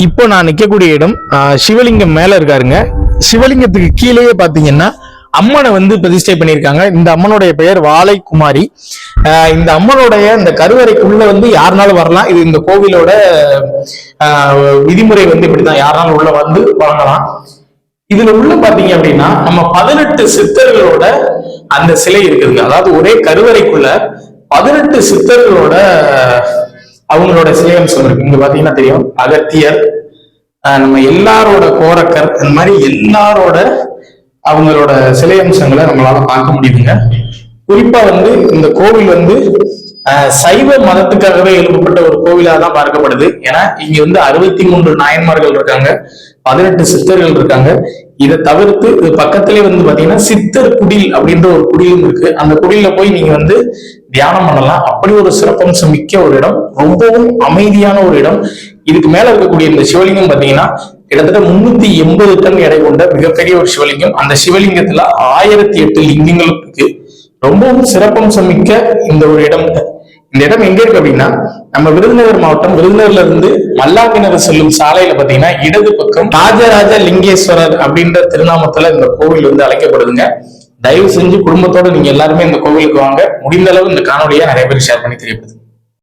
இப்போ நான் நிக்கக்கூடிய இடம் சிவலிங்கம் மேல இருக்காருங்க. சிவலிங்கத்துக்கு கீழேயே பாத்தீங்கன்னா அம்மனை வந்து பிரதிஷ்டை பண்ணியிருக்காங்க. இந்த அம்மனுடைய பெயர் வாழைக்குமாரி. இந்த அம்மனுடைய இந்த கருவறைக்குள்ள வந்து யாருனாலும் வரலாம். இது இந்த கோவிலோட விதிமுறை வந்து இப்படிதான், யாருனாலும் உள்ள வந்து வழங்கலாம். இதுல உள்ள பாத்தீங்க அப்படின்னா நம்ம 18 சித்தர்களோட அந்த சிலை இருக்குதுங்க. அதாவது ஒரே கருவறைக்குள்ள 18 சித்தர்களோட அவங்களோட சிலை அம்சம் இருக்கு. இங்க பாத்தீங்கன்னா தெரியும், அகத்தியர், நம்ம எல்லாரோட கோரக்கர், இந்த மாதிரி எல்லாரோட அவங்களோட சிலை அம்சங்களை நம்மளால பார்க்க முடியுதுங்க. குறிப்பா வந்து இந்த கோவில் வந்து சைவ மதத்துக்காகவே எழுப்பப்பட்ட ஒரு கோவிலா தான் பார்க்கப்படுது. ஏன்னா இங்க வந்து 63 நாயன்மார்கள் இருக்காங்க, 18 சித்தர்கள் இருக்காங்க. இதை தவிர்த்து இது பக்கத்திலே வந்து பாத்தீங்கன்னா சித்தர் குடில் அப்படின்ற ஒரு குடிலும் இருக்கு. அந்த குடில போய் நீங்க வந்து தியானம் பண்ணலாம். அப்படி ஒரு சிறப்பம்சம் மிக்க ஒரு இடம், ரொம்பவும் அமைதியான ஒரு இடம். இதுக்கு மேல இருக்கக்கூடிய இந்த சிவலிங்கம் பாத்தீங்கன்னா கிட்டத்தட்ட 380 டன் எடை கொண்ட மிகப்பெரிய ஒரு சிவலிங்கம். அந்த சிவலிங்கத்துல 1008 லிங்கங்கள் இருக்கு. ரொம்பவும் சிறப்பம்சம் மிக்க இந்த ஒரு இடம். இந்த இடம் எங்க இருக்கு அப்படின்னா நம்ம விருதுநகர் மாவட்டம், விருதுநகர்ல இருந்து மல்லாக்கிணறு செல்லும் சாலையில பாத்தீங்கன்னா இடது பக்கம் ராஜராஜ லிங்கேஸ்வரர் அப்படின்ற திருநாமத்துல இந்த கோவில் வந்து அழைக்கப்படுதுங்க. தயவு செஞ்சு குடும்பத்தோட நீங்க எல்லாருமே இந்த கோவிலுக்கு வாங்க. முடிந்த அளவு இந்த காணொலியை நிறைய பேர் ஷேர் பண்ணி தெரியப்படுது.